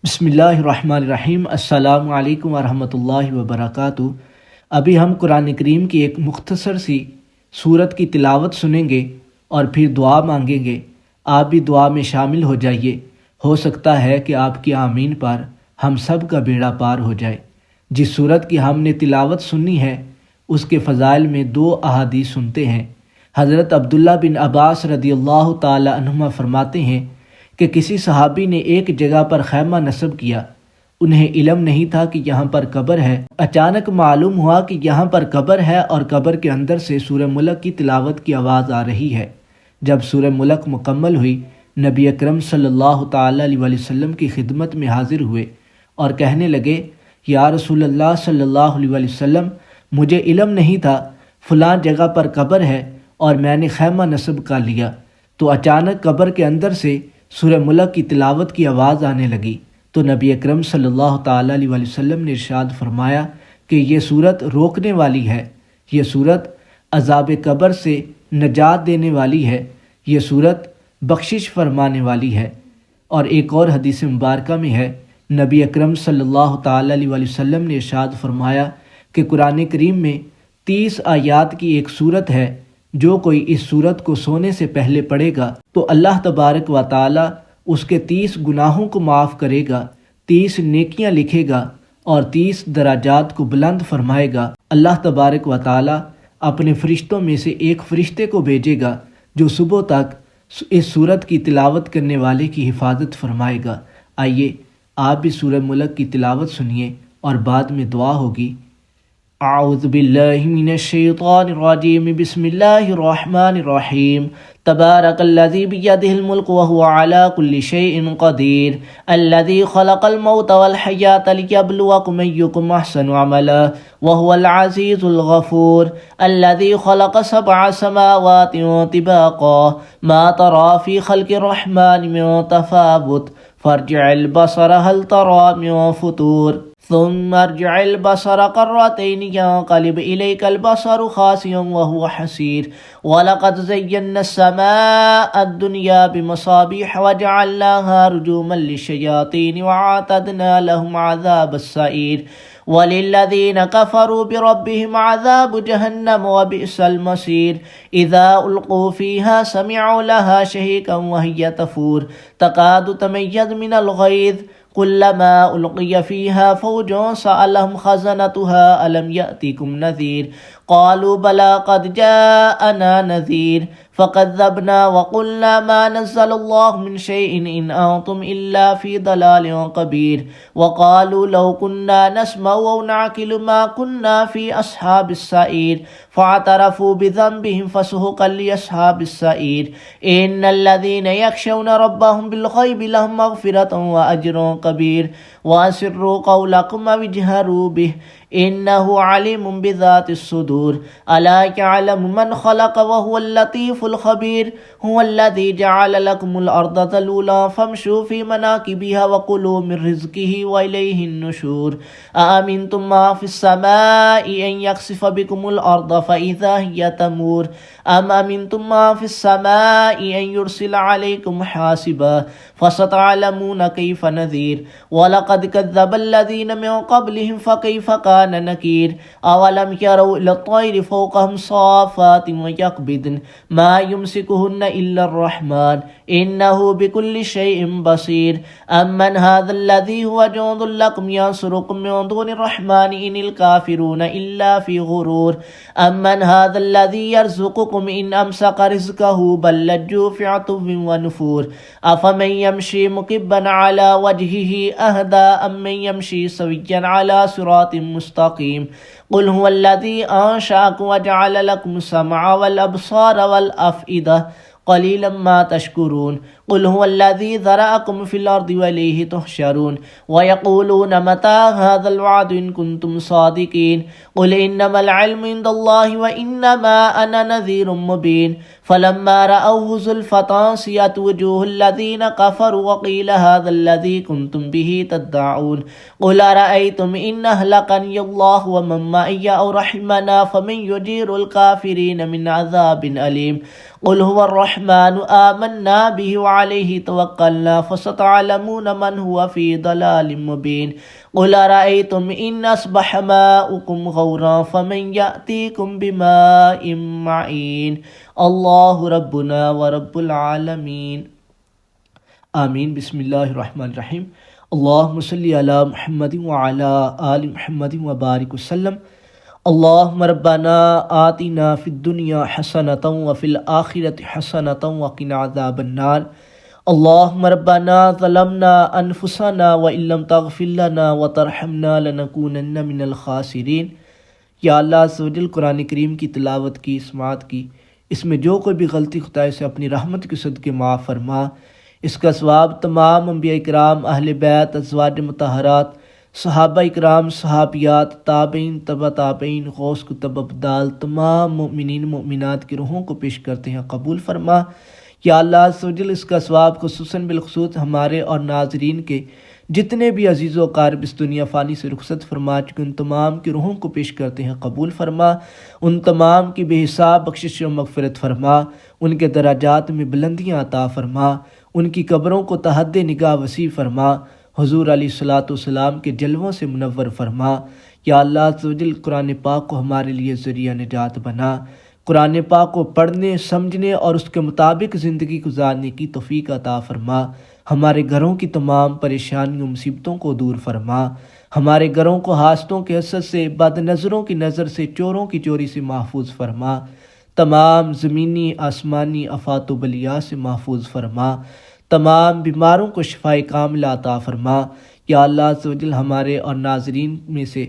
بسم اللہ الرحمن الرحیم۔ السلام علیکم ورحمۃ اللہ وبرکاتہ۔ ابھی ہم قرآن کریم کی ایک مختصر سی سورت کی تلاوت سنیں گے اور پھر دعا مانگیں گے۔ آپ بھی دعا میں شامل ہو جائیے، ہو سکتا ہے کہ آپ کی آمین پر ہم سب کا بیڑا پار ہو جائے۔ جس سورت کی ہم نے تلاوت سنی ہے اس کے فضائل میں 2 احادیث سنتے ہیں۔ حضرت عبداللہ بن عباس رضی اللہ تعالی عنہما فرماتے ہیں کہ کسی صحابی نے ایک جگہ پر خیمہ نصب کیا۔ انہیں علم نہیں تھا کہ یہاں پر قبر ہے۔ اچانک معلوم ہوا کہ یہاں پر قبر ہے اور قبر کے اندر سے سورہ ملک کی تلاوت کی آواز آ رہی ہے۔ جب سورہ ملک مکمل ہوئی، نبی اکرم صلی اللہ تعالی علیہ وسلم کی خدمت میں حاضر ہوئے اور کہنے لگے، یا رسول اللہ صلی اللہ علیہ وسلم، مجھے علم نہیں تھا فلاں جگہ پر قبر ہے اور میں نے خیمہ نصب کر لیا۔ تو اچانک قبر کے اندر سے سورہ ملک کی تلاوت کی آواز آنے لگی تو نبی اکرم صلی اللہ تعالی علیہ وسلم نے ارشاد فرمایا کہ یہ سورت روکنے والی ہے، یہ سورت عذاب قبر سے نجات دینے والی ہے، یہ سورت بخشش فرمانے والی ہے۔ اور ایک اور حدیث مبارکہ میں ہے، نبی اکرم صلی اللہ تعالی علیہ وسلم نے ارشاد فرمایا کہ قرآن کریم میں 30 آیات کی ایک سورت ہے، جو کوئی اس سورت کو سونے سے پہلے پڑھے گا تو اللہ تبارک و تعالی اس کے 30 گناہوں کو معاف کرے گا، 30 نیکیاں لکھے گا اور 30 درجات کو بلند فرمائے گا۔ اللہ تبارک و تعالی اپنے فرشتوں میں سے ایک فرشتے کو بھیجے گا جو صبح تک اس سورت کی تلاوت کرنے والے کی حفاظت فرمائے گا۔ آئیے آپ بھی سورہ ملک کی تلاوت سنیے اور بعد میں دعا ہوگی۔ اعوذ باللہ من الشیطان الرجیم، بسم اللہ الرحمن الرحیم۔ تبارک الذی بیدہ الملک وہو علی کل شیء قدیر، الذی خلق الموت والحیاة لیبلوکم ایکم احسن عملا وہو العزیز الغفور، الذی خلق 7 سماوات طباقا ما تری فی خلق الرحمن من تفاوت فارجع البصر هل تری من فطور ثم ارجع البصر قرتين ينقلب إليك البصر خاسئا وهو حسير، ولقد زينا السماء الدنيا بمصابيح وجعلناها رجوما للشياطين وأعتدنا لهم عذاب السعير، وللذين كفروا بربهم عذاب جهنم وبئس المصير، إذا ألقوا فيها سمعوا لها شهيقا وهي تفور تكاد تميز من الغيظ، كلما ألقي فيها فوج سألهم خزنتها ألم يأتكم نذير، قالوا بلى قد جاءنا نذير فكذبنا وقلنا ما نزل الله من شيء إن أنتم إلا في ضلال كبير، وقالوا لو كنا نسمع أو نعقل ما كنا في أصحاب السعير، فاعترفوا بذنبهم فسحقا لأصحاب السعير، إن الذين يخشون ربهم بالغيب لهم مغفرة وأجر كبير، وأسروا قولكم أو اجهروا به إنه عليم بذات الصدور، ألا يعلم من خلق وهو اللطيف الخبير، هو الذي جعل لكم الأرض ذلولا فامشوا في مناكبها وكلوا من رزقه وإليه النشور، أأمنتم ما في السماء أن يخسف بكم الأرض فإذا هي تمور، أم أمنتم ما في السماء أن يرسل عليكم حاسبا فستعلمون كيف نذير، ولقد كذب الذين من قبلهم فكيف كان نكير، أولم يروا إلى الطير فوقهم صافات ويقبضن ما يمسكهن إلا الرحمن إنه بكل شيء بصير، أمن هذا الذي هو جند لكم ينصركم من دون الرحمن إن الكافرون إلا في غرور، أمن هذا الذي يرزقكم إن أمسك رزقه بل لجوا في عتو ونفور، أفمن يمشي مكبا على وجهه أهدى أمن يمشي سويا على صراط مستقيم، قل هو الذي أنشأكم وجعل لكم السمع والأبصار والأفئدة قليلا ما تشكرون، قل هو الذي ذرأكم في الأرض وإليه تحشرون، ويقولون متى هذا الوعد إن كنتم صادقين، قل إنما العلم عند الله وإنما أنا نذير مبين، فلما رأوه زلفة سيئت وجوه الذين كفروا وقيل هذا الذي كنتم به تدعون، قل أرأيتم إن أهلكني الله ومن معي أو رحمنا فمن يجير الكافرين من عذاب أليم، قل هو الرحمن آمنا به عليه توكلنا فستعلمون من هو في ضلال مبين قل أرأيتم إن أصبح ماؤكم غورا فمن يأتيكم بماء معين الله ربنا ورب العالمين آمین۔ بسم اللہ الرحمن الرحیم۔ اللہم صلی علی محمد وعلی آل محمد وبارک وسلم۔ اللہم ربنا آتنا فی الدنیا حسنۃ وفی الآخرۃ حسنۃ وقنا عذاب النار۔ اللہم ربنا ظلمنا انفسنا وان لم تغفر لنا وترحمنا لنکونن من الخاسرین۔ یا اللہ عز و جل قرآن کریم کی تلاوت کی، سماعت کی، اس میں جو کوئی بھی غلطی خطائی سے اپنی رحمت کے صدقے معاف فرما۔ اس کا ثواب تمام انبیاء اکرام، اہل بیت، ازواج مطہرات، صحابہ اکرام، صحابیات، تابعین، تبع تابعین، غوث کتب ابدال، تمام مؤمنین مؤمنات کی روحوں کو پیش کرتے ہیں، قبول فرما۔ یا اللہ عز و جل اس کا ثواب خصوصاً بالخصوص ہمارے اور ناظرین کے جتنے بھی عزیز و اقارب اس دنیا فانی سے رخصت فرما چکے ان تمام کی روحوں کو پیش کرتے ہیں، قبول فرما۔ ان تمام کی بے حساب بخشش و مغفرت فرما، ان کے درجات میں بلندیاں عطا فرما، ان کی قبروں کو تحد نگاہ وسیع فرما، حضور علیہ الصلاۃ والسلام کے جلووں سے منور فرما۔ یا اللہ عز و جل قرآن پاک کو ہمارے لیے ذریعہ نجات بنا، قرآن پاک کو پڑھنے، سمجھنے اور اس کے مطابق زندگی گزارنے کی توفیق عطا فرما۔ ہمارے گھروں کی تمام پریشانیوں مصیبتوں کو دور فرما، ہمارے گھروں کو حاسدوں کے حسد سے، بد نظروں کی نظر سے، چوروں کی چوری سے محفوظ فرما، تمام زمینی آسمانی آفات و بلیات سے محفوظ فرما، تمام بیماروں کو شفائے کاملہ عطا فرما۔ یا اللہ عز و جل ہمارے اور ناظرین میں سے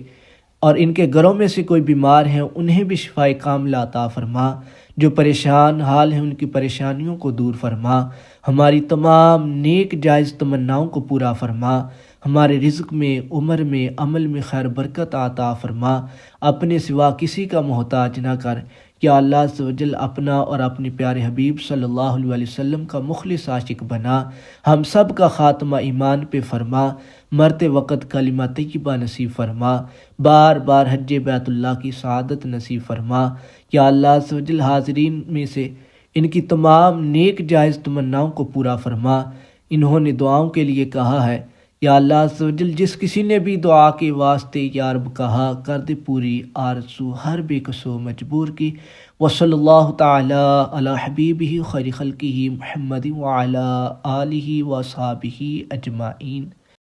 اور ان کے گھروں میں سے کوئی بیمار ہیں انہیں بھی شفائے کاملہ عطا فرما، جو پریشان حال ہیں ان کی پریشانیوں کو دور فرما، ہماری تمام نیک جائز تمناؤں کو پورا فرما، ہمارے رزق میں، عمر میں، عمل میں خیر برکت عطا فرما، اپنے سوا کسی کا محتاج نہ کر۔ یا اللہ عز و جل اپنا اور اپنے پیارے حبیب صلی اللہ علیہ وسلم کا مخلص عاشق بنا، ہم سب کا خاتمہ ایمان پہ فرما، مرتے وقت کلمہ طیبہ نصیب فرما، بار بار حج بیت اللہ کی سعادت نصیب فرما۔ یا اللہ عز و جل حاضرین میں سے ان کی تمام نیک جائز تمناؤں کو پورا فرما۔ انہوں نے دعاؤں کے لیے کہا ہے، یا اللہ عز و جل جس کسی نے بھی دعا کے واسطے یا رب کہا، کر دے پوری آرزو ہر بے کسو مجبور کی۔ وصلی اللہ تعالی علی حبیبہ خیر خلقہ محمد وعلی آلہ واصحابہ اجمعین۔